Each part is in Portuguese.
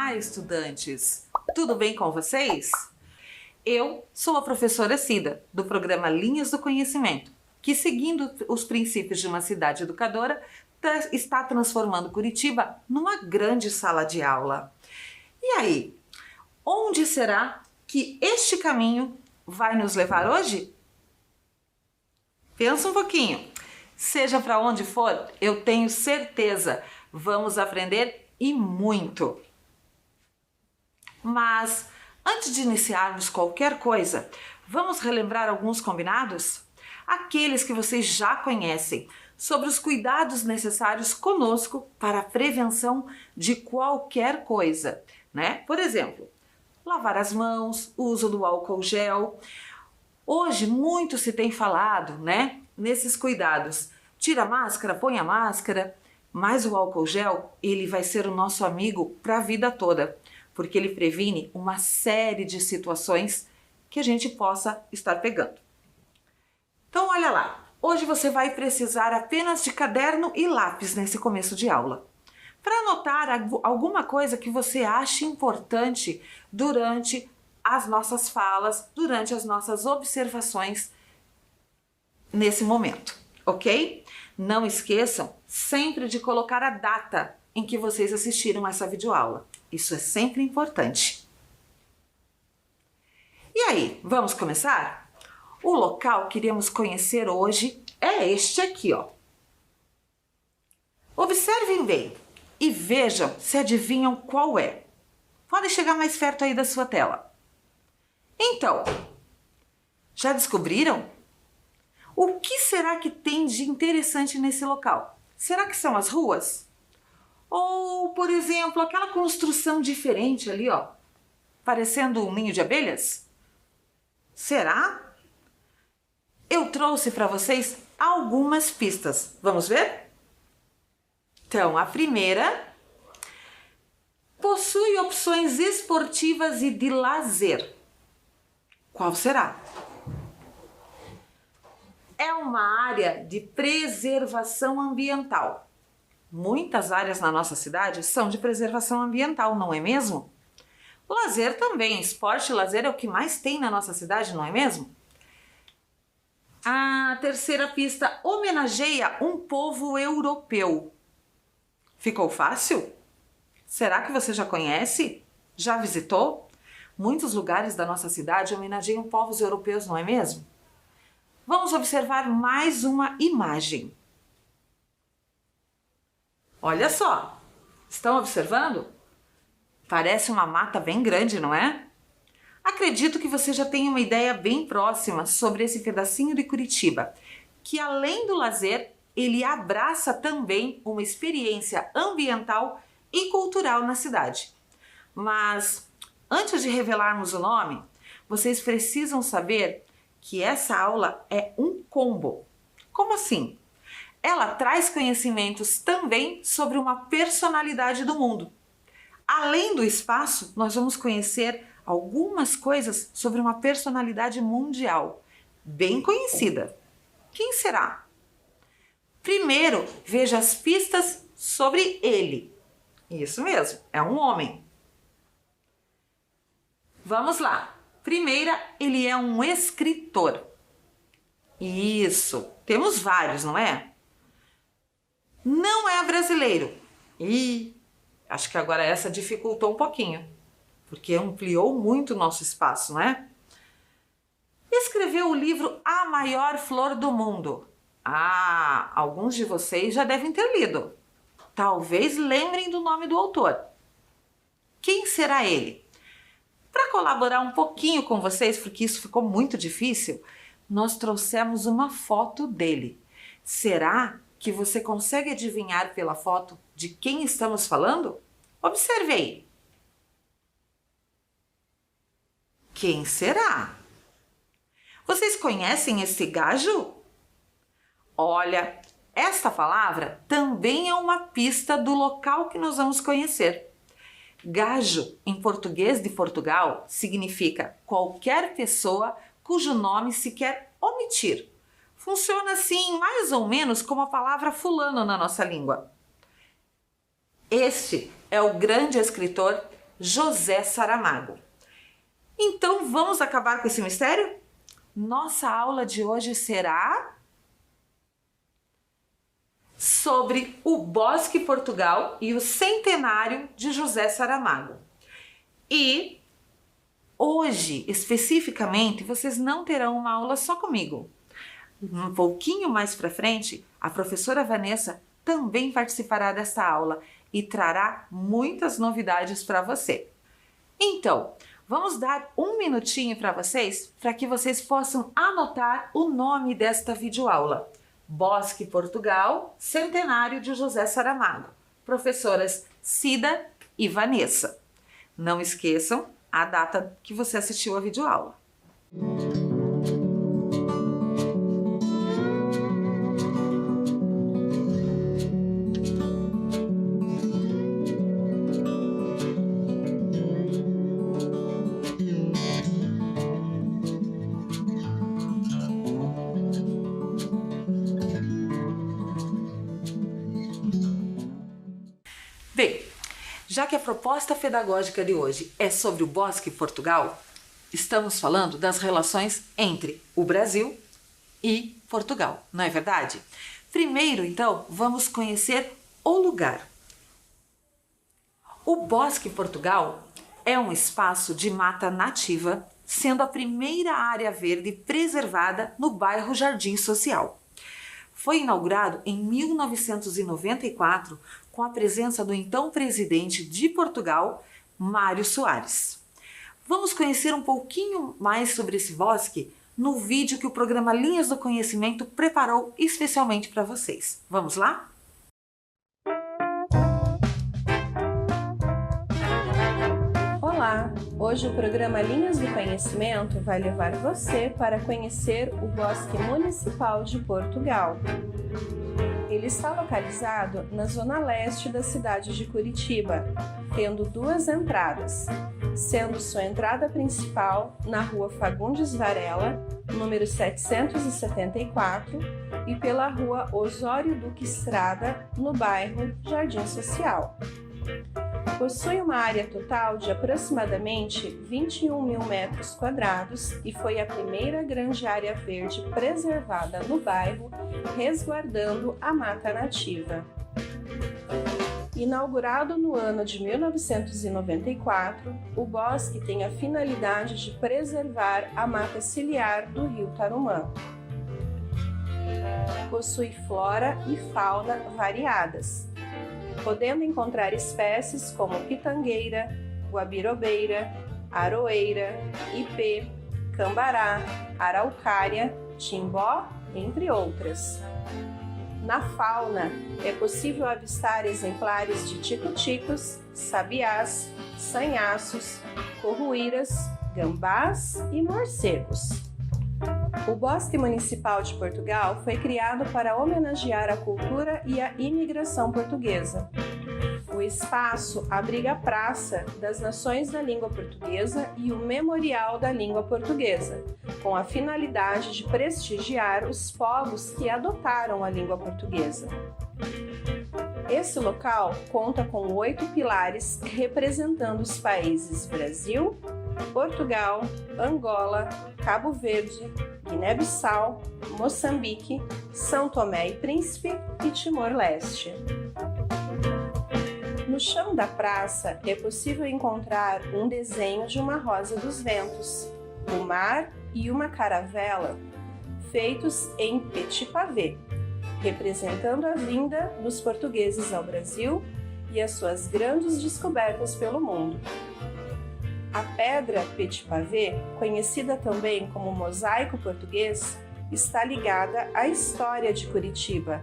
Olá, estudantes! Tudo bem com vocês? Eu sou a professora Cida, do programa Linhas do Conhecimento, que, seguindo os princípios de uma cidade educadora, está transformando Curitiba numa grande sala de aula. E aí, onde será que este caminho vai nos levar hoje? Pensa um pouquinho. Seja para onde for, eu tenho certeza, vamos aprender e muito. Mas, antes de iniciarmos qualquer coisa, vamos relembrar alguns combinados? Aqueles que vocês já conhecem, sobre os cuidados necessários conosco para a prevenção de qualquer coisa, né? Por exemplo, lavar as mãos, uso do álcool gel. Hoje muito se tem falado, né, nesses cuidados. Tira a máscara, põe a máscara, mas o álcool gel, ele vai ser o nosso amigo para a vida toda, porque ele previne uma série de situações que a gente possa estar pegando. Então olha lá, hoje você vai precisar apenas de caderno e lápis nesse começo de aula, para anotar alguma coisa que você ache importante durante as nossas falas, durante as nossas observações nesse momento, ok? Não esqueçam sempre de colocar a data em que vocês assistiram essa videoaula. Isso é sempre importante. E aí, vamos começar? O local que iremos conhecer hoje é este aqui, ó. Observem bem e vejam se adivinham qual é. Podem chegar mais perto aí da sua tela. Então, já descobriram? O que será que tem de interessante nesse local? Será que são as ruas? Ou, por exemplo, aquela construção diferente ali, ó, parecendo um ninho de abelhas? Será? Eu trouxe para vocês algumas pistas. Vamos ver? Então, a primeira possui opções esportivas e de lazer. Qual será? É uma área de preservação ambiental. Muitas áreas na nossa cidade são de preservação ambiental, não é mesmo? Lazer também, esporte e lazer é o que mais tem na nossa cidade, não é mesmo? A terceira pista homenageia um povo europeu. Ficou fácil? Será que você já conhece? Já visitou? Muitos lugares da nossa cidade homenageiam povos europeus, não é mesmo? Vamos observar mais uma imagem. Olha só, estão observando? Parece uma mata bem grande, não é? Acredito que você já tem uma ideia bem próxima sobre esse pedacinho de Curitiba, que além do lazer, ele abraça também uma experiência ambiental e cultural na cidade. Mas, antes de revelarmos o nome, vocês precisam saber que essa aula é um combo. Como assim? Ela traz conhecimentos também sobre uma personalidade do mundo. Além do espaço, nós vamos conhecer algumas coisas sobre uma personalidade mundial, bem conhecida. Quem será? Primeiro, veja as pistas sobre ele. Isso mesmo, é um homem. Vamos lá. Primeira, ele é um escritor. Isso, temos vários, não é? Não é brasileiro. Acho que agora essa dificultou um pouquinho, porque ampliou muito o nosso espaço, não é? Escreveu o livro A Maior Flor do Mundo. Alguns de vocês já devem ter lido. Talvez lembrem do nome do autor. Quem será ele? Para colaborar um pouquinho com vocês, porque isso ficou muito difícil, nós trouxemos uma foto dele. Será que você consegue adivinhar pela foto de quem estamos falando? Observe aí. Quem será? Vocês conhecem esse gajo? Olha, esta palavra também é uma pista do local que nós vamos conhecer. Gajo, em português de Portugal, significa qualquer pessoa cujo nome se quer omitir. Funciona assim, mais ou menos, como a palavra fulano na nossa língua. Este é o grande escritor José Saramago. Então vamos acabar com esse mistério? Nossa aula de hoje será sobre o Bosque Portugal e o centenário de José Saramago. E hoje, especificamente, vocês não terão uma aula só comigo. Um pouquinho mais para frente, a professora Vanessa também participará desta aula e trará muitas novidades para você. Então, vamos dar um minutinho para vocês, para que vocês possam anotar o nome desta videoaula. Bosque Portugal, centenário de José Saramago. Professoras Cida e Vanessa. Não esqueçam a data que você assistiu a videoaula. Bem, já que a proposta pedagógica de hoje é sobre o Bosque Portugal, estamos falando das relações entre o Brasil e Portugal, não é verdade? Primeiro, então, vamos conhecer o lugar. O Bosque Portugal é um espaço de mata nativa, sendo a primeira área verde preservada no bairro Jardim Social. Foi inaugurado em 1994 com a presença do então presidente de Portugal, Mário Soares. Vamos conhecer um pouquinho mais sobre esse bosque no vídeo que o programa Linhas do Conhecimento preparou especialmente para vocês. Vamos lá? Olá! Hoje o programa Linhas do Conhecimento vai levar você para conhecer o Bosque Municipal de Portugal. Ele está localizado na zona leste da cidade de Curitiba, tendo duas entradas, sendo sua entrada principal na rua Fagundes Varela, número 774, e pela rua Osório Duque Estrada, no bairro Jardim Social. Possui uma área total de aproximadamente 21 mil metros quadrados e foi a primeira grande área verde preservada no bairro, resguardando a mata nativa. Inaugurado no ano de 1994, o bosque tem a finalidade de preservar a mata ciliar do rio Tarumã. Possui flora e fauna variadas, podendo encontrar espécies como pitangueira, guabirobeira, aroeira, ipê, cambará, araucária, timbó, entre outras. Na fauna, é possível avistar exemplares de tico-ticos, sabiás, sanhaços, corruíras, gambás e morcegos. O Bosque Municipal de Portugal foi criado para homenagear a cultura e a imigração portuguesa. O espaço abriga a Praça das Nações da Língua Portuguesa e o Memorial da Língua Portuguesa, com a finalidade de prestigiar os povos que adotaram a língua portuguesa. Esse local conta com 8 pilares representando os países Brasil, Portugal, Angola, Cabo Verde, Guiné-Bissau, Moçambique, São Tomé e Príncipe e Timor-Leste. No chão da praça é possível encontrar um desenho de uma rosa dos ventos, o mar e uma caravela, feitos em petit pavé, representando a vinda dos portugueses ao Brasil e as suas grandes descobertas pelo mundo. A pedra petit pavé, conhecida também como mosaico português, está ligada à história de Curitiba.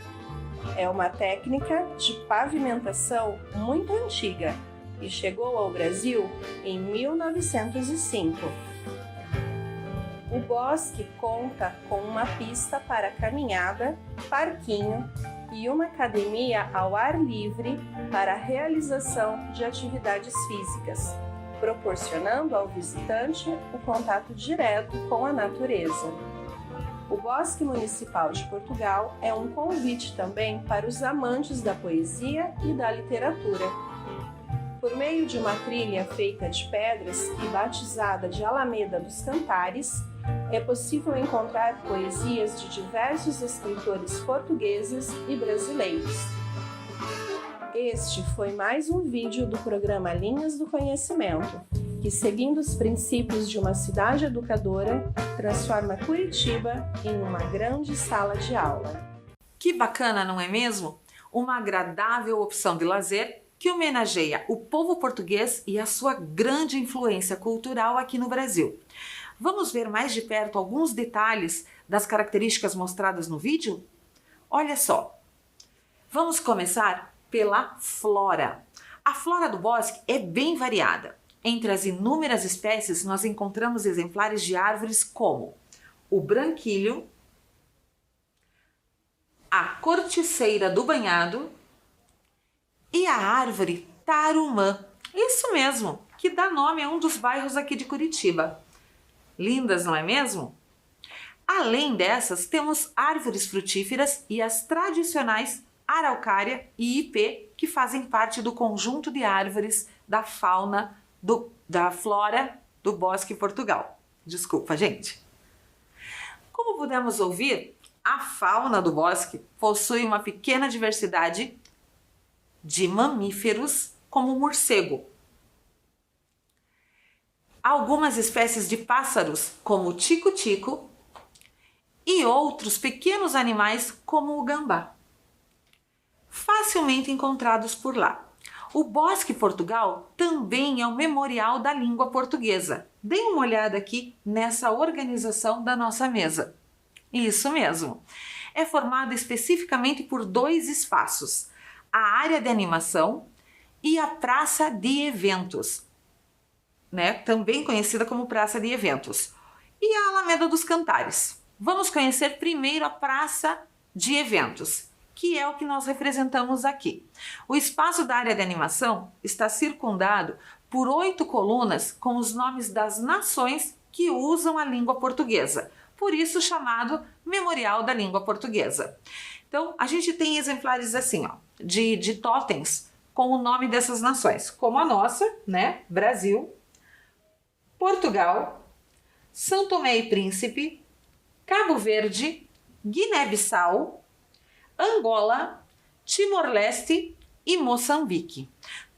É uma técnica de pavimentação muito antiga e chegou ao Brasil em 1905. O bosque conta com uma pista para caminhada, parquinho e uma academia ao ar livre para a realização de atividades físicas, proporcionando ao visitante o contato direto com a natureza. O Bosque Municipal de Portugal é um convite também para os amantes da poesia e da literatura. Por meio de uma trilha feita de pedras e batizada de Alameda dos Cantares, é possível encontrar poesias de diversos escritores portugueses e brasileiros. Este foi mais um vídeo do programa Linhas do Conhecimento, que, seguindo os princípios de uma cidade educadora, transforma Curitiba em uma grande sala de aula. Que bacana, não é mesmo? Uma agradável opção de lazer que homenageia o povo português e a sua grande influência cultural aqui no Brasil. Vamos ver mais de perto alguns detalhes das características mostradas no vídeo? Olha só, vamos começar pela flora. A flora do bosque é bem variada. Entre as inúmeras espécies, nós encontramos exemplares de árvores como o branquilho, a corticeira do banhado e a árvore tarumã. Isso mesmo, que dá nome a um dos bairros aqui de Curitiba. Lindas, não é mesmo? Além dessas, temos árvores frutíferas e as tradicionais araucária e ipê, que fazem parte do conjunto de árvores da fauna da flora do Bosque Portugal. Desculpa, gente. Como pudemos ouvir, a fauna do bosque possui uma pequena diversidade de mamíferos, como o morcego. Algumas espécies de pássaros, como o tico-tico, e outros pequenos animais, como o gambá, facilmente encontrados por lá. O Bosque Portugal também é um memorial da língua portuguesa. Dê uma olhada aqui nessa organização da nossa mesa. Isso mesmo. É formado especificamente por 2 espaços: a área de animação e a praça de eventos, né? Também conhecida como praça de eventos, e a Alameda dos Cantares. Vamos conhecer primeiro a praça de eventos, que é o que nós representamos aqui. O espaço da área de animação está circundado por 8 colunas com os nomes das nações que usam a língua portuguesa, por isso chamado Memorial da Língua Portuguesa. Então, a gente tem exemplares assim, ó, de totens com o nome dessas nações, como a nossa, né? Brasil, Portugal, São Tomé e Príncipe, Cabo Verde, Guiné-Bissau, Angola, Timor-Leste e Moçambique.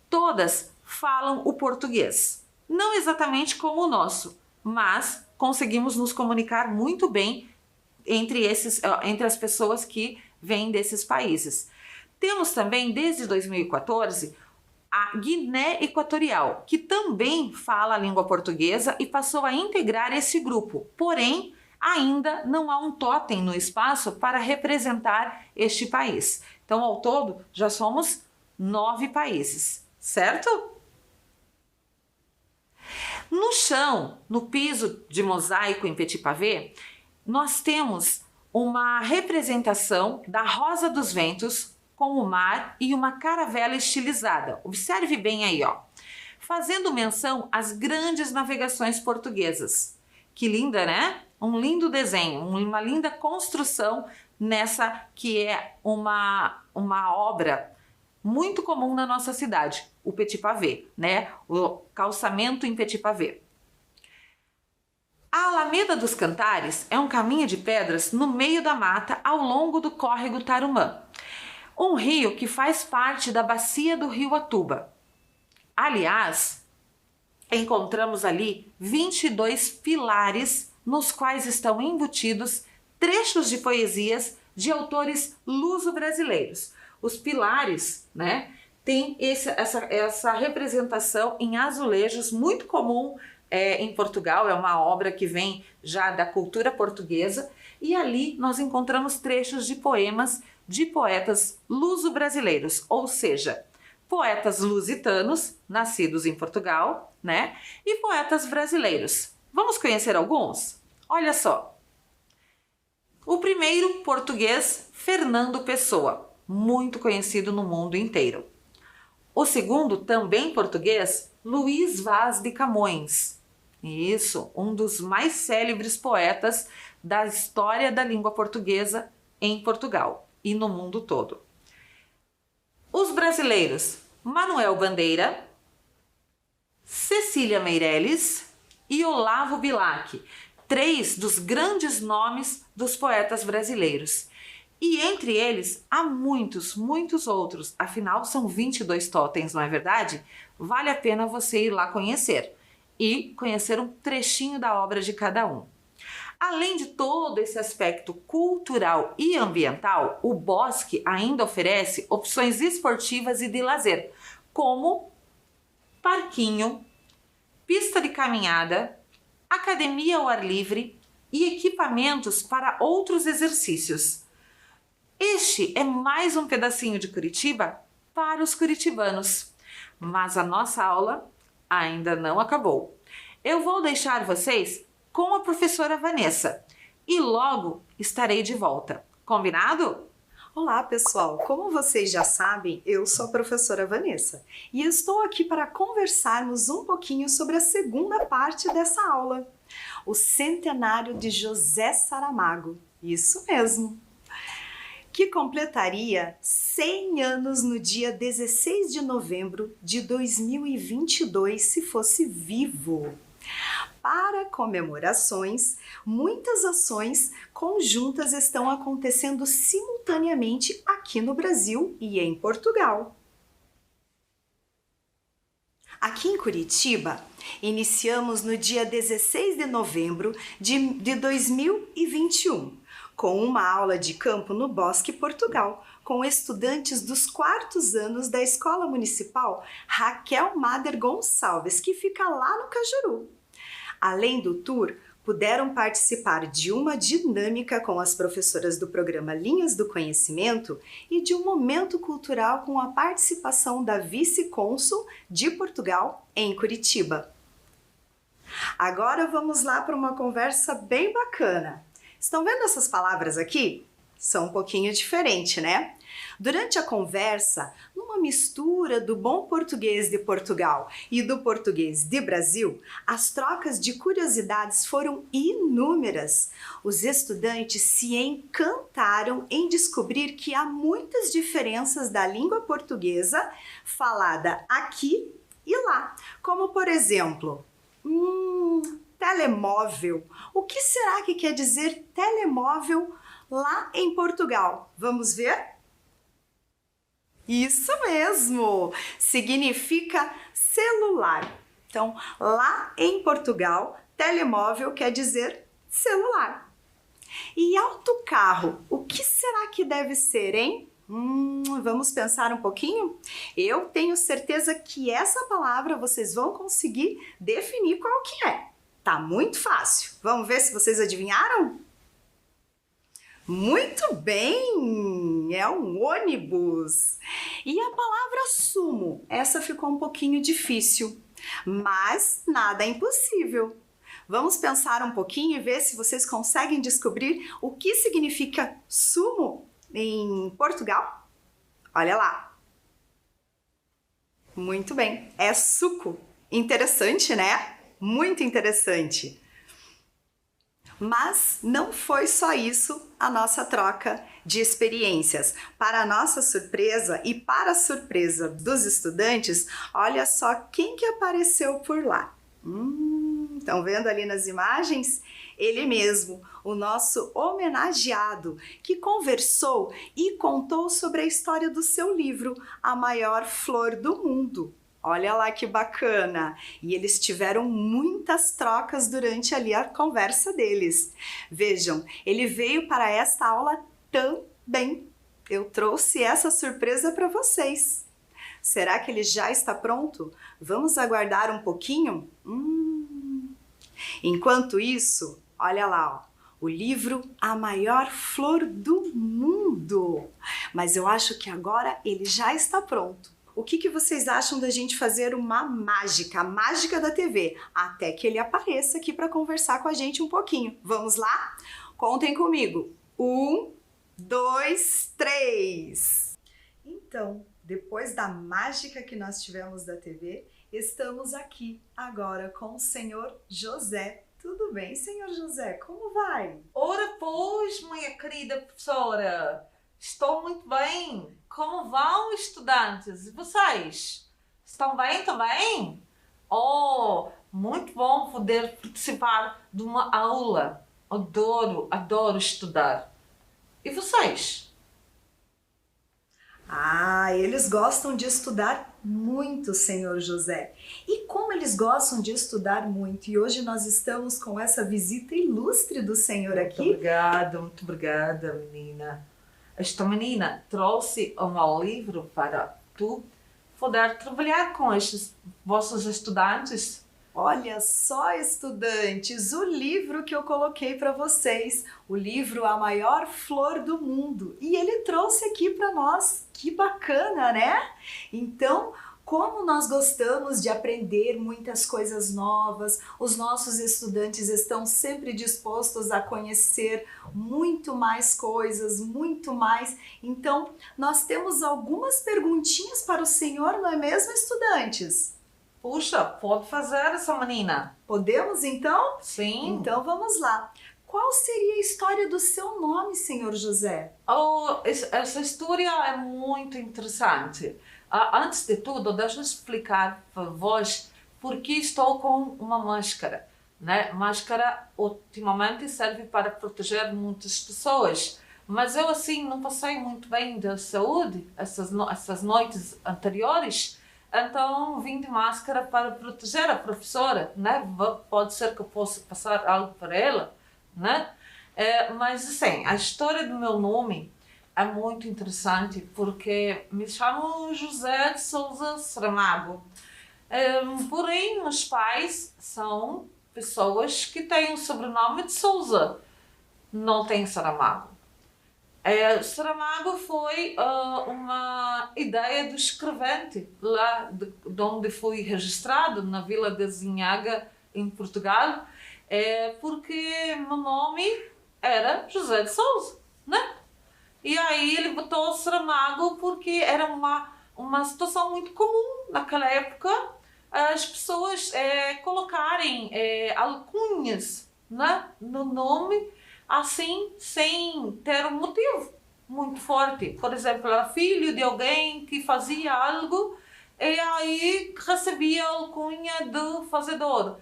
Todas falam o português, não exatamente como o nosso, mas conseguimos nos comunicar muito bem entre as pessoas que vêm desses países. Temos também, desde 2014, a Guiné Equatorial, que também fala a língua portuguesa e passou a integrar esse grupo, porém, ainda não há um totem no espaço para representar este país. Então, ao todo, já somos 9 países, certo? No chão, no piso de mosaico em petit pavé, nós temos uma representação da Rosa dos Ventos com o mar e uma caravela estilizada. Observe bem aí, ó, fazendo menção às grandes navegações portuguesas. Que linda, né? Um lindo desenho, uma linda construção nessa que é uma obra muito comum na nossa cidade, o petit pavé, né? O calçamento em petit pavé. A Alameda dos Cantares é um caminho de pedras no meio da mata ao longo do córrego Tarumã, um rio que faz parte da bacia do rio Atuba. Aliás, encontramos ali 22 pilares nos quais estão embutidos trechos de poesias de autores luso-brasileiros. Os pilares, né, tem essa representação em azulejos, muito comum em Portugal, é uma obra que vem já da cultura portuguesa, e ali nós encontramos trechos de poemas de poetas luso-brasileiros, ou seja, poetas lusitanos, nascidos em Portugal, né, e poetas brasileiros. Vamos conhecer alguns? Olha só. O primeiro, português, Fernando Pessoa, muito conhecido no mundo inteiro. O segundo, também português, Luís Vaz de Camões. Isso, um dos mais célebres poetas da história da língua portuguesa em Portugal e no mundo todo. Os brasileiros, Manuel Bandeira, Cecília Meirelles e Olavo Bilac, 3 dos grandes nomes dos poetas brasileiros. E entre eles há muitos, muitos outros, afinal são 22 totens, não é verdade? Vale a pena você ir lá conhecer e conhecer um trechinho da obra de cada um. Além de todo esse aspecto cultural e ambiental, o bosque ainda oferece opções esportivas e de lazer, como parquinho, pista de caminhada, academia ao ar livre e equipamentos para outros exercícios. Este é mais um pedacinho de Curitiba para os curitibanos. Mas a nossa aula ainda não acabou. Eu vou deixar vocês com a professora Vanessa e logo estarei de volta. Combinado? Olá, pessoal! Como vocês já sabem, eu sou a professora Vanessa e estou aqui para conversarmos um pouquinho sobre a segunda parte dessa aula, o centenário de José Saramago. Isso mesmo! Que completaria 100 anos no dia 16 de novembro de 2022, se fosse vivo. Para comemorações, muitas ações conjuntas estão acontecendo simultaneamente aqui no Brasil e em Portugal. Aqui em Curitiba, iniciamos no dia 16 de novembro de 2021, com uma aula de campo no Bosque, Portugal, com estudantes dos 4º anos da Escola Municipal Raquel Mader Gonçalves, que fica lá no Cajuru. Além do tour, puderam participar de uma dinâmica com as professoras do programa Linhas do Conhecimento e de um momento cultural com a participação da vice-cônsul de Portugal em Curitiba. Agora vamos lá para uma conversa bem bacana. Estão vendo essas palavras aqui? São um pouquinho diferentes, né? Durante a conversa, numa mistura do bom português de Portugal e do português de Brasil, as trocas de curiosidades foram inúmeras. Os estudantes se encantaram em descobrir que há muitas diferenças da língua portuguesa falada aqui e lá, como por exemplo, telemóvel. O que será que quer dizer telemóvel lá em Portugal? Vamos ver? Isso mesmo! Significa celular. Então, lá em Portugal, telemóvel quer dizer celular. E autocarro, o que será que deve ser, hein? Vamos pensar um pouquinho? Eu tenho certeza que essa palavra vocês vão conseguir definir qual que é. Tá muito fácil. Vamos ver se vocês adivinharam? Muito bem! É um ônibus. E a palavra sumo? Essa ficou um pouquinho difícil, mas nada é impossível. Vamos pensar um pouquinho e ver se vocês conseguem descobrir o que significa sumo em Portugal? Olha lá. Muito bem, é suco. Interessante, né? Muito interessante. Mas não foi só isso a nossa troca de experiências. Para a nossa surpresa e para a surpresa dos estudantes, olha só quem que apareceu por lá. Estão vendo ali nas imagens? Ele mesmo, o nosso homenageado, que conversou e contou sobre a história do seu livro, A Maior Flor do Mundo. Olha lá que bacana! E eles tiveram muitas trocas durante ali a conversa deles. Vejam, ele veio para esta aula também. Eu trouxe essa surpresa para vocês. Será que ele já está pronto? Vamos aguardar um pouquinho? Enquanto isso, olha lá, ó, o livro A Maior Flor do Mundo. Mas eu acho que agora ele já está pronto. O que vocês acham da gente fazer uma mágica, a mágica da TV, até que ele apareça aqui para conversar com a gente um pouquinho. Vamos lá? Contem comigo. 1, 2, 3. Então, depois da mágica que nós tivemos da TV, estamos aqui agora com o senhor José. Tudo bem, senhor José? Como vai? Ora pois, minha querida professora, estou muito bem. Como vão, estudantes? E vocês? Estão bem também? Oh, muito bom poder participar de uma aula. Adoro estudar. E vocês? Ah, eles gostam de estudar muito, senhor José. E como eles gostam de estudar muito, e hoje nós estamos com essa visita ilustre do senhor aqui. Muito obrigada, menina. Esta menina trouxe um livro para tu poder trabalhar com estes vossos estudantes. Olha só, estudantes, o livro que eu coloquei para vocês, o livro A Maior Flor do Mundo, e ele trouxe aqui para nós. Que bacana, né? Então, como nós gostamos de aprender muitas coisas novas, os nossos estudantes estão sempre dispostos a conhecer muito mais coisas, muito mais. Então, nós temos algumas perguntinhas para o senhor, não é mesmo, estudantes? Puxa, pode fazer essa menina. Podemos então? Sim. Então vamos lá. Qual seria a história do seu nome, senhor José? Oh, essa história é muito interessante. Antes de tudo, deixa eu explicar para vós por que estou com uma máscara. Né? Máscara ultimamente serve para proteger muitas pessoas, mas eu assim não passei muito bem da saúde essas noites anteriores. Então vim de máscara para proteger a professora, né? Pode ser que eu possa passar algo para ela, né? Mas assim, a história do meu nome é muito interessante porque me chamo José de Souza Saramago. Porém, meus pais são pessoas que têm o sobrenome de Souza, não têm Saramago. Saramago foi uma ideia do escrevente lá de onde fui registrado, na Vila de Azinhaga, em Portugal, porque meu nome era José de Souza, né? E aí ele botou Saramago porque era uma situação muito comum naquela época, as pessoas colocarem alcunhas, né, no nome, assim, sem ter um motivo muito forte. Por exemplo, era filho de alguém que fazia algo e aí recebia a alcunha do fazedor.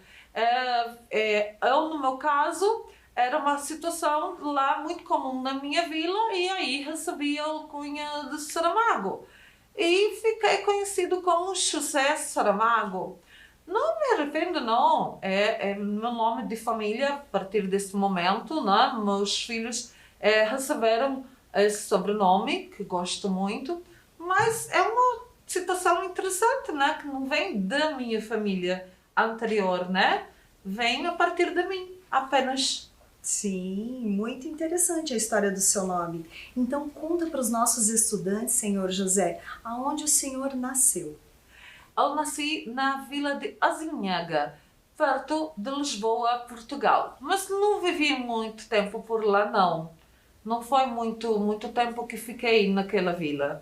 Eu, no meu caso, era uma situação lá muito comum na minha vila e aí recebia a alcunha de Saramago. E fiquei conhecido como José Saramago. Não me arrependo, não. É meu nome de família a partir desse momento, né? Meus filhos receberam esse sobrenome, que gosto muito, mas é uma situação interessante, né? Que não vem da minha família anterior, né? Vem a partir de mim, apenas. Sim, muito interessante a história do seu nome. Então conta para os nossos estudantes, senhor José, aonde o senhor nasceu. Eu nasci na Vila de Azinhaga, perto de Lisboa, Portugal. Mas não vivi muito tempo por lá, não. Não foi muito tempo que fiquei naquela vila.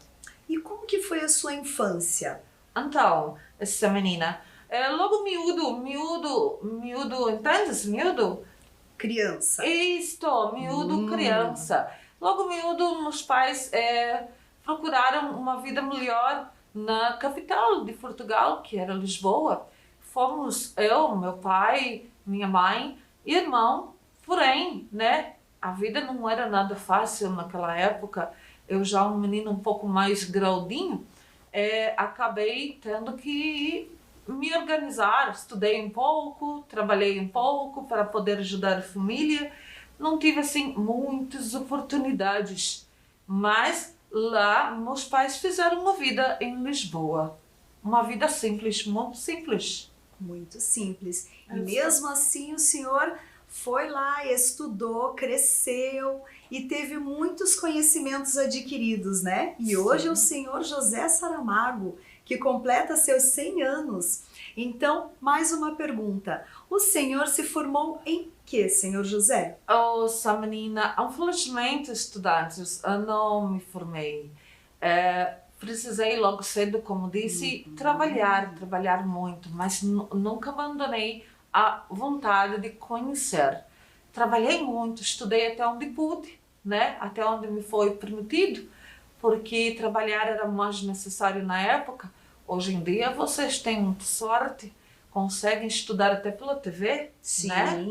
E como que foi a sua infância? Então, essa menina, logo miúdo, entendes? Miúdo? Criança. Isto, miúdo, criança. Logo miúdo, meus pais procuraram uma vida melhor na capital de Portugal, que era Lisboa. Fomos eu, meu pai, minha mãe e irmão. Porém, né, a vida não era nada fácil naquela época. Eu já um menino um pouco mais graudinho, acabei tendo que me organizar. Estudei um pouco, trabalhei um pouco para poder ajudar a família. Não tive assim muitas oportunidades, mas lá meus pais fizeram uma vida em Lisboa. Uma vida simples, muito simples. Muito simples. E mesmo assim o senhor foi lá, estudou, cresceu e teve muitos conhecimentos adquiridos, né? E hoje é o senhor José Saramago, que completa seus 100 anos. Então, mais uma pergunta. O senhor se formou em quê, senhor José? Essa menina, infelizmente, estudantes, eu não me formei. Precisei logo cedo, como disse, trabalhar muito, mas nunca abandonei a vontade de conhecer. Trabalhei muito, estudei até onde pude, né? Até onde me foi permitido, porque trabalhar era mais necessário na época. Hoje em dia vocês têm muita sorte, conseguem estudar até pela TV, Sim. né?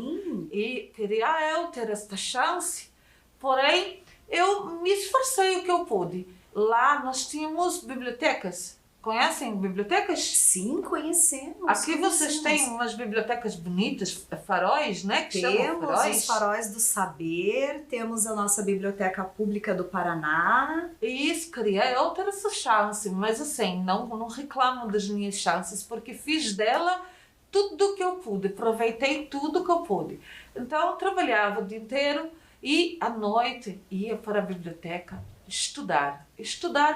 E queria eu ter esta chance, porém eu me esforcei o que eu pude. Lá nós tínhamos bibliotecas. Conhecem bibliotecas? Sim, conhecemos. Aqui vocês têm umas bibliotecas bonitas, faróis, né? Que chamam Temos faróis. os faróis do saber, temos a nossa Biblioteca Pública do Paraná. E isso, queria eu ter essa chance, mas assim, não reclamo das minhas chances, porque fiz dela tudo o que eu pude, aproveitei tudo o que eu pude. Então eu trabalhava o dia inteiro e à noite ia para a biblioteca estudar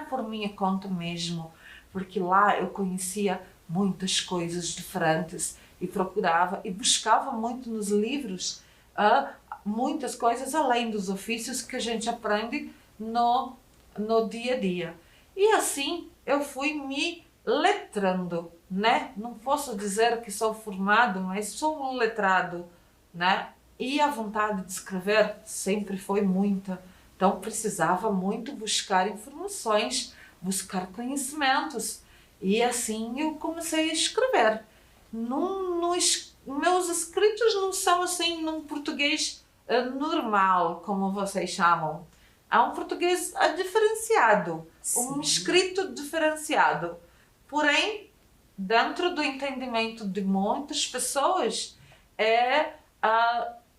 por minha conta mesmo, porque lá eu conhecia muitas coisas diferentes e procurava e buscava muito nos livros muitas coisas além dos ofícios que a gente aprende no dia a dia. E assim eu fui me letrando, né? Não posso dizer que sou formado, mas sou um letrado, né? E a vontade de escrever sempre foi muita. Então precisava muito buscar informações, buscar conhecimentos. E assim eu comecei a escrever. Meus escritos não são assim num português normal, como vocês chamam. Há um português diferenciado, um escrito diferenciado. Porém, dentro do entendimento de muitas pessoas, é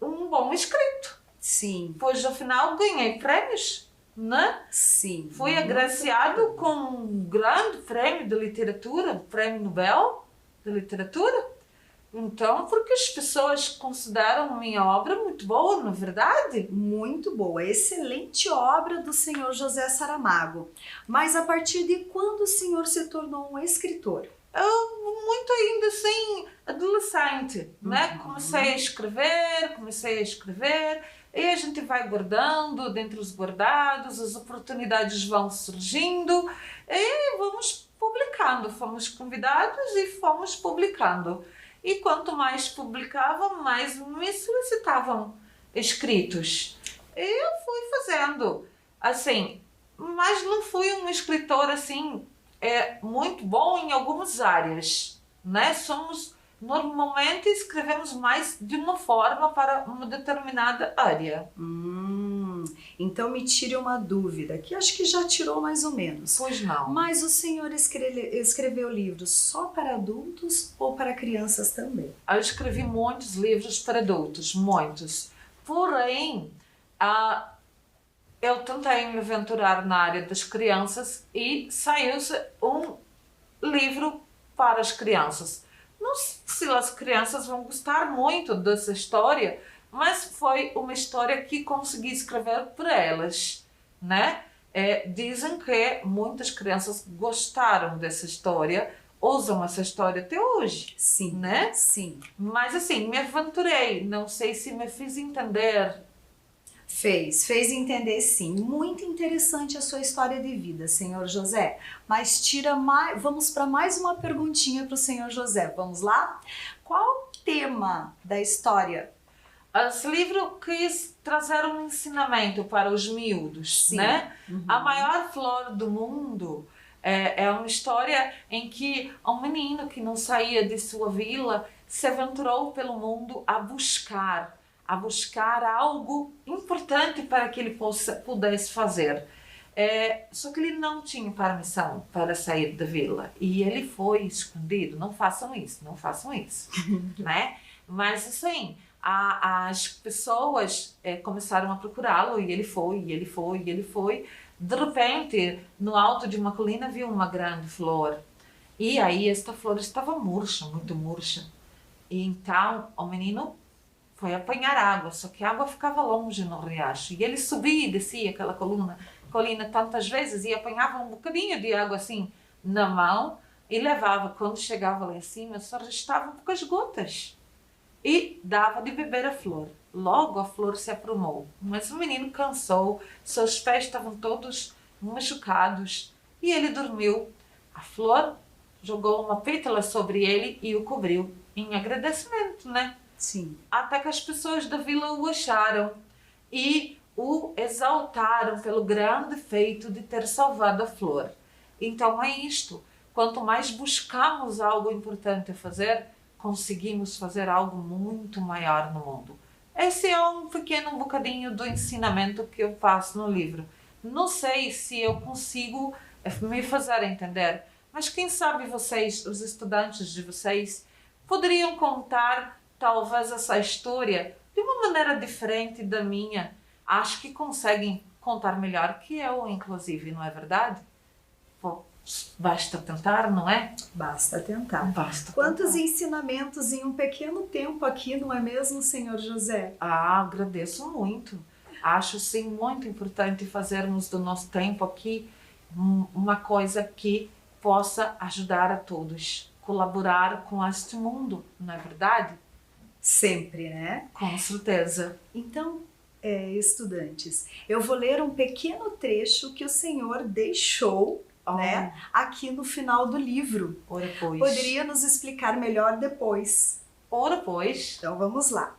um bom escrito. Sim. Pois, afinal, ganhei prêmios, né? Sim. Fui agraciado com um grande prêmio de literatura, o Prêmio Nobel de Literatura. Então, porque as pessoas consideram a minha obra muito boa, não é verdade? Muito boa, excelente obra do senhor José Saramago. Mas a partir de quando o senhor se tornou um escritor? Eu, muito ainda assim, adolescente, né? Comecei a escrever, e a gente vai guardando, dentre os guardados, as oportunidades vão surgindo e vamos publicando. Fomos convidados e fomos publicando. E quanto mais publicava, mais me solicitavam escritos. E eu fui fazendo, assim, mas não fui um escritor, assim, muito bom em algumas áreas, né? Normalmente escrevemos mais de uma forma para uma determinada área. Então me tire uma dúvida, que acho que já tirou mais ou menos. Pois não. Mas o senhor escreveu livros só para adultos ou para crianças também? Eu escrevi muitos livros para adultos, muitos. Porém, eu tentei me aventurar na área das crianças e saiu-se um livro para as crianças. Não sei se as crianças vão gostar muito dessa história, mas foi uma história que consegui escrever para elas, né? Dizem que muitas crianças gostaram dessa história, usam essa história até hoje. Sim, né? Sim. Mas assim, me aventurei, não sei se me fiz entender. Fez entender sim. Muito interessante a sua história de vida, senhor José. Mas vamos para mais uma perguntinha para o senhor José. Vamos lá? Qual o tema da história? Esse livro quis trazer um ensinamento para os miúdos, Sim. né? A maior flor do mundo é uma história em que um menino que não saía de sua vila se aventurou pelo mundo a buscar algo importante para que ele pudesse fazer. Só que ele não tinha permissão para sair da vila e ele foi escondido. Não façam isso, né? Mas assim, as pessoas começaram a procurá-lo e ele foi. De repente, no alto de uma colina, viu uma grande flor. E aí esta flor estava murcha, muito murcha. E então o menino foi apanhar água, só que a água ficava longe no riacho. E ele subia e descia aquela colina tantas vezes e apanhava um bocadinho de água assim na mão e levava. Quando chegava lá em cima, só restavam poucas gotas. E dava de beber a flor. Logo a flor se aprumou, mas o menino cansou, seus pés estavam todos machucados e ele dormiu. A flor jogou uma pétala sobre ele e o cobriu em agradecimento, né? Sim. Até que as pessoas da vila o acharam e o exaltaram pelo grande feito de ter salvado a flor. Então é isto, quanto mais buscamos algo importante a fazer, conseguimos fazer algo muito maior no mundo. Esse é um pequeno bocadinho do ensinamento que eu faço no livro. Não sei se eu consigo me fazer entender, mas quem sabe vocês, os estudantes de vocês, poderiam contar talvez essa história de uma maneira diferente da minha. Acho que conseguem contar melhor que eu, inclusive, não é verdade? Pô, basta tentar, não é? Basta tentar. Basta Quantos tentar. ensinamentos em um pequeno tempo aqui, não é mesmo, senhor José? Agradeço muito. Acho sim muito importante fazermos do nosso tempo aqui uma coisa que possa ajudar a todos, colaborar com este mundo, não é verdade? Sempre, né? Com certeza. Então, estudantes, eu vou ler um pequeno trecho que o senhor deixou, né, aqui no final do livro. Ora pois. Poderia nos explicar melhor depois. Ora pois. Então vamos lá.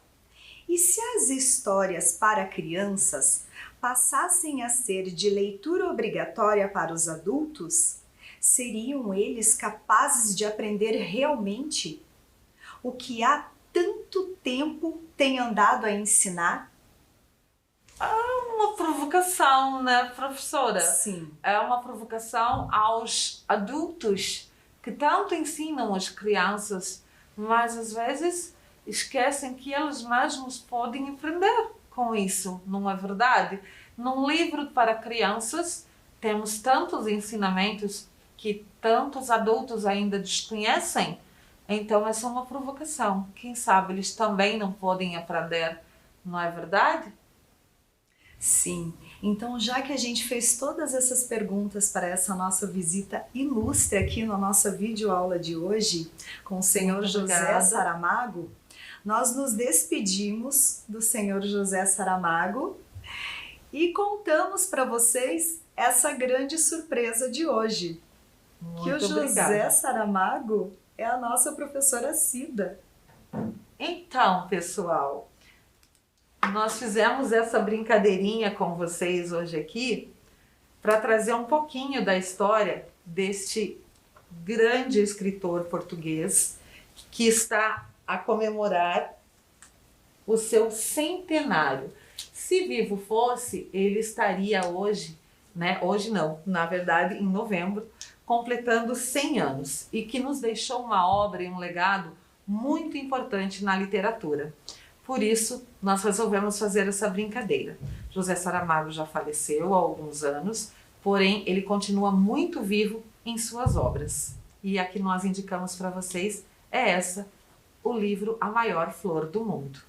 E se as histórias para crianças passassem a ser de leitura obrigatória para os adultos, seriam eles capazes de aprender realmente o que há tanto tempo tem andado a ensinar? Uma provocação, né, professora? Sim. É uma provocação aos adultos que tanto ensinam as crianças, mas às vezes esquecem que eles mesmos podem aprender com isso, não é verdade? Num livro para crianças temos tantos ensinamentos que tantos adultos ainda desconhecem, então essa é uma provocação. Quem sabe eles também não podem aprender, não é verdade? Sim, então já que a gente fez todas essas perguntas para essa nossa visita ilustre aqui na nossa videoaula de hoje com o senhor José Saramago, nós nos despedimos do senhor José Saramago e contamos para vocês essa grande surpresa de hoje, que o José Saramago é a nossa professora Cida. Então, pessoal, nós fizemos essa brincadeirinha com vocês hoje aqui para trazer um pouquinho da história deste grande escritor português que está a comemorar o seu centenário. Se vivo fosse, ele estaria hoje, né? Hoje não, na verdade em novembro, completando 100 anos e que nos deixou uma obra e um legado muito importante na literatura. Por isso, nós resolvemos fazer essa brincadeira. José Saramago já faleceu há alguns anos, porém ele continua muito vivo em suas obras. E a que nós indicamos para vocês é essa, o livro A Maior Flor do Mundo.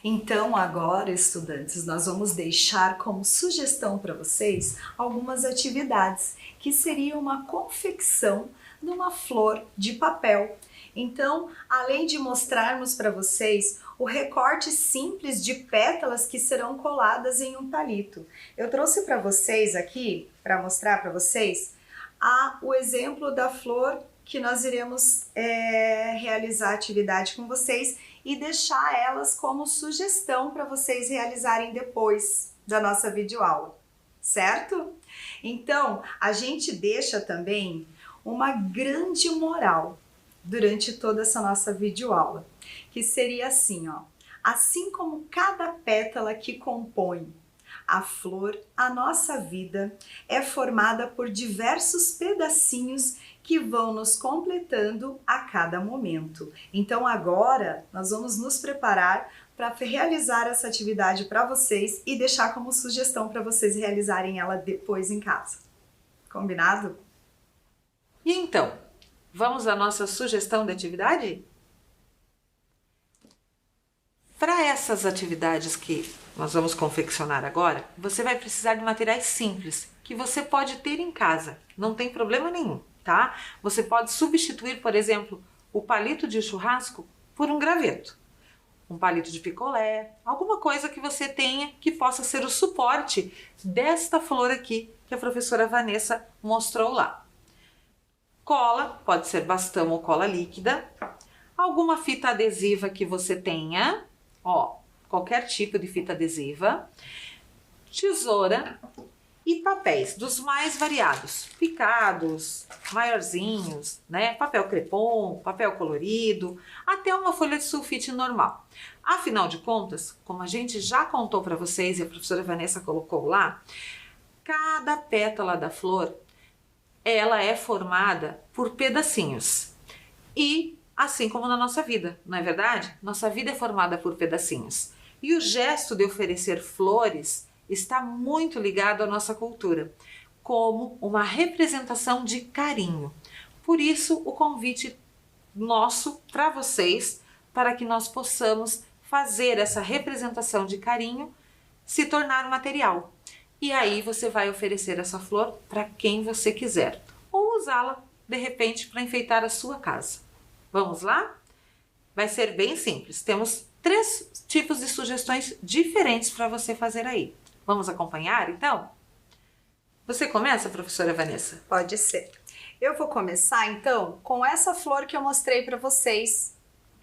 Então agora, estudantes, nós vamos deixar como sugestão para vocês algumas atividades, que seria uma confecção de uma flor de papel. Então, além de mostrarmos para vocês o recorte simples de pétalas que serão coladas em um palito, eu trouxe para vocês aqui, para mostrar para vocês, o exemplo da flor que nós iremos realizar a atividade com vocês e deixar elas como sugestão para vocês realizarem depois da nossa videoaula, certo? Então, a gente deixa também uma grande moral durante toda essa nossa videoaula, que seria assim, ó: assim como cada pétala que compõe a flor, a nossa vida é formada por diversos pedacinhos que vão nos completando a cada momento. Então agora nós vamos nos preparar para realizar essa atividade para vocês e deixar como sugestão para vocês realizarem ela depois em casa. Combinado? E então, vamos à nossa sugestão de atividade? Para essas atividades que nós vamos confeccionar agora, você vai precisar de materiais simples que você pode ter em casa, não tem problema nenhum, tá? Você pode substituir, por exemplo, o palito de churrasco por um graveto, um palito de picolé, alguma coisa que você tenha que possa ser o suporte desta flor aqui que a professora Vanessa mostrou lá. Cola, pode ser bastão ou cola líquida, alguma fita adesiva que você tenha, ó, qualquer tipo de fita adesiva, tesoura E papéis dos mais variados, picados, maiorzinhos, né? Papel crepom, papel colorido, até uma folha de sulfite normal. Afinal de contas, como a gente já contou para vocês e a professora Vanessa colocou lá, cada pétala da flor, ela é formada por pedacinhos. E assim como na nossa vida, não é verdade? Nossa vida é formada por pedacinhos. E o gesto de oferecer flores está muito ligado à nossa cultura, como uma representação de carinho. Por isso, o convite nosso para vocês, para que nós possamos fazer essa representação de carinho se tornar um material. E aí você vai oferecer essa flor para quem você quiser, ou usá-la, de repente, para enfeitar a sua casa. Vamos lá? Vai ser bem simples. Temos 3 tipos de sugestões diferentes para você fazer aí. Vamos acompanhar, então? Você começa, professora Vanessa? Pode ser. Eu vou começar, então, com essa flor que eu mostrei para vocês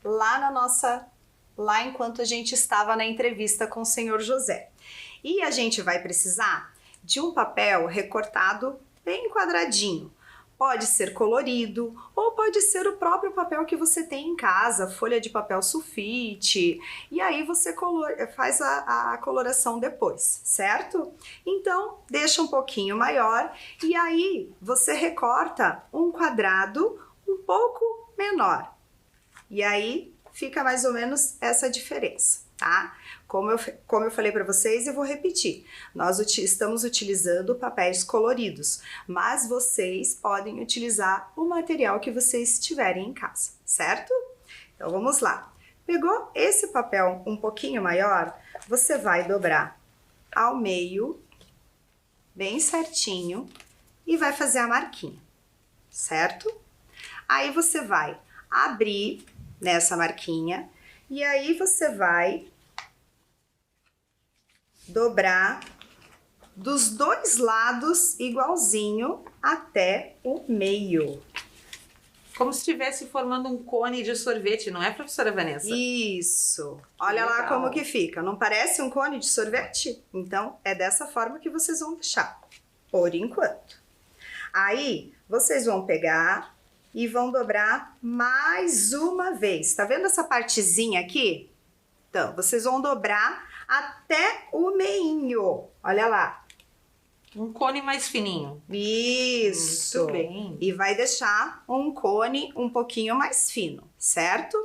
lá enquanto a gente estava na entrevista com o senhor José. E a gente vai precisar de um papel recortado bem quadradinho. Pode ser colorido ou pode ser o próprio papel que você tem em casa, folha de papel sulfite, e aí você faz a coloração depois, certo? Então, deixa um pouquinho maior e aí você recorta um quadrado um pouco menor. E aí fica mais ou menos essa diferença, tá? Como eu falei para vocês, eu vou repetir. Nós estamos utilizando papéis coloridos, mas vocês podem utilizar o material que vocês tiverem em casa, certo? Então vamos lá. Pegou esse papel um pouquinho maior, você vai dobrar ao meio, bem certinho, e vai fazer a marquinha, certo? Aí você vai abrir nessa marquinha e aí você vai dobrar dos 2 lados igualzinho até o meio. Como se estivesse formando um cone de sorvete, não é, professora Vanessa? Isso. Olha lá como que fica. Não parece um cone de sorvete? Então, é dessa forma que vocês vão deixar, por enquanto. Aí, vocês vão pegar e vão dobrar mais uma vez. Tá vendo essa partezinha aqui? Então, vocês vão dobrar até o meinho. Olha lá. Um cone mais fininho. Isso. Muito bem. E vai deixar um cone um pouquinho mais fino, certo?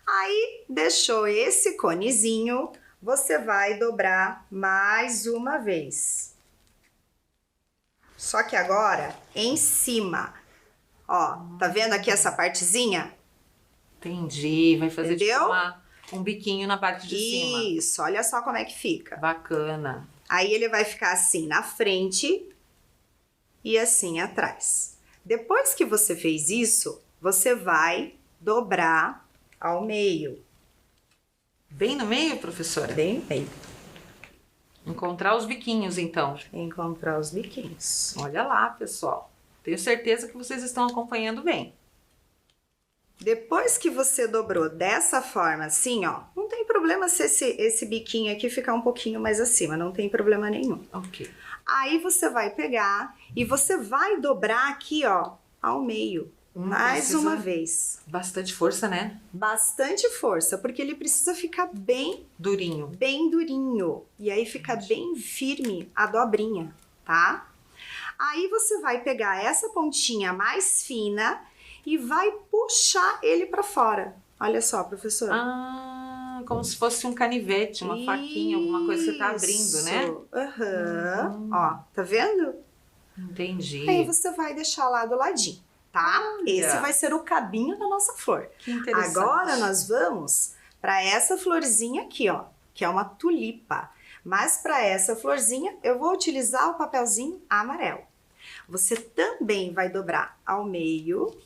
Aí, deixou esse conezinho, você vai dobrar mais uma vez. Só que agora, em cima. Ó, tá vendo aqui essa partezinha? Entendi. Vai fazer Entendeu? Tipo um biquinho na parte de cima. Isso, olha só como é que fica. Bacana. Aí ele vai ficar assim na frente e assim atrás. Depois que você fez isso, você vai dobrar ao meio. Bem no meio, professora? Bem no meio. Encontrar os biquinhos, então. Encontrar os biquinhos. Olha lá, pessoal. Tenho certeza que vocês estão acompanhando bem. Depois que você dobrou dessa forma, assim, ó, não tem problema se esse biquinho aqui ficar um pouquinho mais acima, não tem problema nenhum. Ok. Aí você vai pegar e você vai dobrar aqui, ó, ao meio, mais uma vez. Bastante força, né? Bastante força, porque ele precisa ficar bem Durinho. durinho. E aí fica bem firme a dobrinha, tá? Aí você vai pegar essa pontinha mais fina e vai puxar ele para fora. Olha só, professora. Ah, como se fosse um canivete, uma faquinha, alguma coisa que você tá abrindo, né? Aham. Ó, tá vendo? Entendi. Aí você vai deixar lá do ladinho, tá? Olha. Esse vai ser o cabinho da nossa flor. Que interessante. Agora nós vamos para essa florzinha aqui, ó, que é uma tulipa. Mas para essa florzinha eu vou utilizar o papelzinho amarelo. Você também vai dobrar ao meio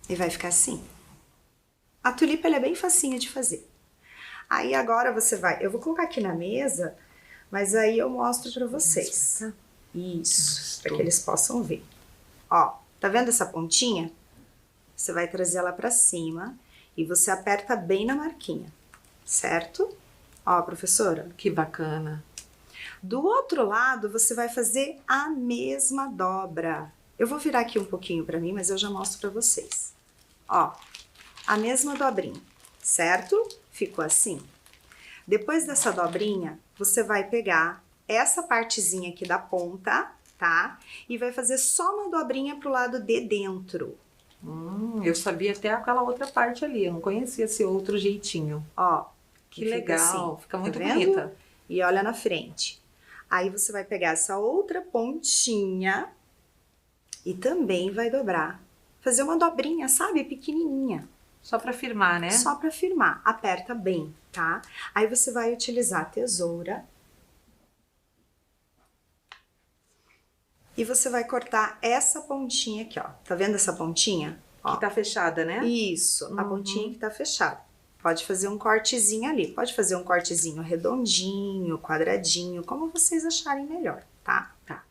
e vai ficar assim. A tulipa ela é bem facinha de fazer. Aí agora você vai, eu vou colocar aqui na mesa, mas aí eu mostro para vocês. Isso, para que eles possam ver. Ó, tá vendo essa pontinha? Você vai trazer ela para cima e você aperta bem na marquinha, certo? Ó, professora. Que bacana. Do outro lado, você vai fazer a mesma dobra. Eu vou virar aqui um pouquinho para mim, mas eu já mostro para vocês. Ó, a mesma dobrinha, certo? Ficou assim. Depois dessa dobrinha, você vai pegar essa partezinha aqui da ponta, tá? E vai fazer só uma dobrinha pro lado de dentro. Eu sabia até aquela outra parte ali, eu não conhecia esse outro jeitinho. Ó, Que legal, assim, fica muito tá vendo? bonita. E olha na frente. Aí você vai pegar essa outra pontinha e também vai dobrar. Fazer uma dobrinha, sabe? Pequenininha. Só para firmar, né? Só para firmar. Aperta bem, tá? Aí você vai utilizar a tesoura. E você vai cortar essa pontinha aqui, ó. Tá vendo essa pontinha? Ó. Que tá fechada, né? Isso, a pontinha que tá fechada. Pode fazer um cortezinho ali. Pode fazer um cortezinho redondinho, quadradinho, como vocês acharem melhor, tá? Tá.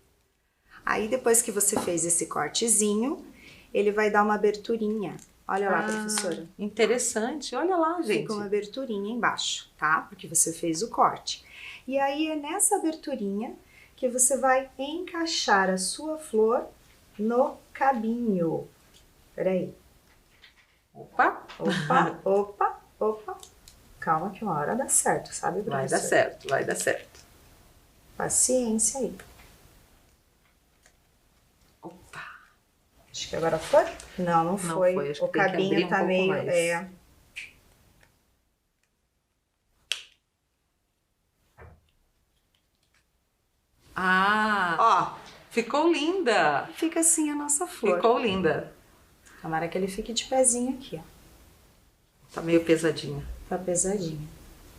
Aí depois que você fez esse cortezinho, ele vai dar uma aberturinha. Olha lá, professora. Interessante. Olha lá, gente. Fica uma aberturinha embaixo, tá? Porque você fez o corte. E aí é nessa aberturinha que você vai encaixar a sua flor no cabinho. Peraí. Opa. Opa, opa, opa. Calma que uma hora dá certo, sabe, professora? Vai dar certo, vai dar certo. Paciência aí. Opa. Acho que agora foi? Não, não foi. foi. Acho que O tem que abrir cabinho um tá pouco meio... mais. É. Ah, Ó, ficou linda. fica assim a nossa flor. Ficou linda. Tomara que ele fique de pezinho aqui, ó. Tá meio pesadinha. Tá pesadinho.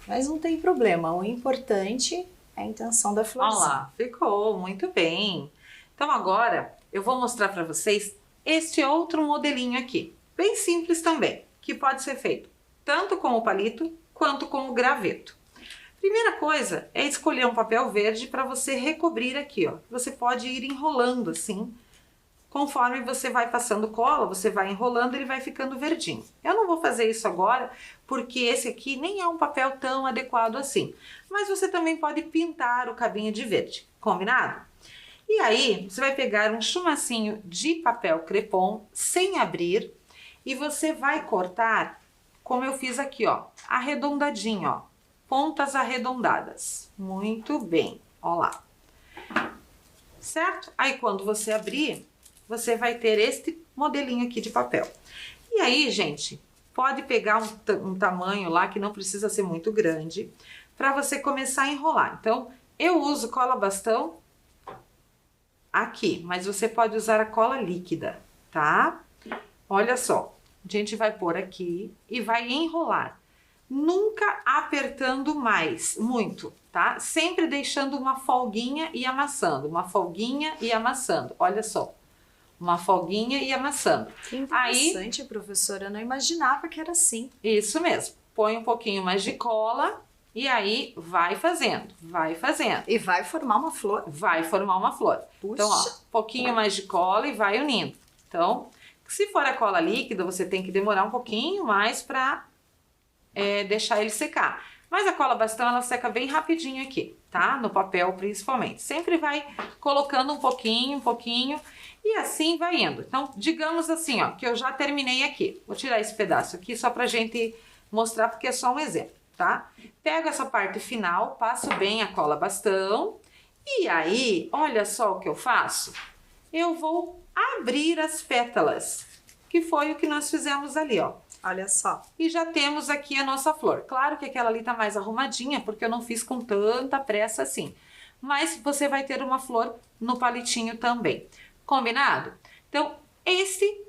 Mas não tem problema. O importante é a intenção da Olha florzinha. lá, ficou muito bem. Então agora eu vou mostrar para vocês este outro modelinho aqui. Bem simples também, que pode ser feito tanto com o palito quanto com o graveto. Primeira coisa é escolher um papel verde para você recobrir aqui, ó. Você pode ir enrolando assim. Conforme você vai passando cola, você vai enrolando, ele vai ficando verdinho. Eu não vou fazer isso agora, porque esse aqui nem é um papel tão adequado assim. Mas você também pode pintar o cabinho de verde, combinado? E aí, você vai pegar um chumacinho de papel crepom, sem abrir, e você vai cortar, como eu fiz aqui, ó, arredondadinho, ó. Pontas arredondadas. Muito bem, ó lá. Certo? Aí, quando você abrir, você vai ter este modelinho aqui de papel. E aí, gente, pode pegar um tamanho lá que não precisa ser muito grande para você começar a enrolar. Então, eu uso cola bastão aqui, mas você pode usar a cola líquida, tá? Olha só, a gente vai pôr aqui e vai enrolar. Nunca apertando muito, tá? Sempre deixando uma folguinha e amassando, uma folguinha e amassando. Olha só. Uma folguinha e amassando. Que interessante, professora. Eu não imaginava que era assim. Isso mesmo. Põe um pouquinho mais de cola e aí vai fazendo, vai fazendo. E vai formar uma flor. Vai formar uma flor. Puxa. Então, ó, um pouquinho mais de cola e vai unindo. Então, se for a cola líquida, você tem que demorar um pouquinho mais para deixar ele secar. Mas a cola bastão, ela seca bem rapidinho aqui, tá? No papel, principalmente. Sempre vai colocando um pouquinho, e assim vai indo. Então, digamos assim, ó, que eu já terminei aqui. Vou tirar esse pedaço aqui só pra gente mostrar, porque é só um exemplo, tá? Pego essa parte final, passo bem a cola bastão, e aí, olha só o que eu faço. Eu vou abrir as pétalas, que foi o que nós fizemos ali, ó. Olha só. E já temos aqui a nossa flor. Claro que aquela ali tá mais arrumadinha, porque eu não fiz com tanta pressa assim. Mas você vai ter uma flor no palitinho também. Combinado? Então, esse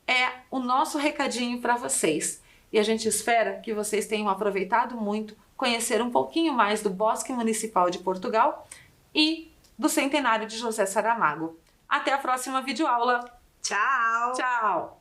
é o nosso recadinho para vocês. E a gente espera que vocês tenham aproveitado muito, conhecer um pouquinho mais do Bosque Municipal de Portugal e do Centenário de José Saramago. Até a próxima videoaula. Tchau! Tchau!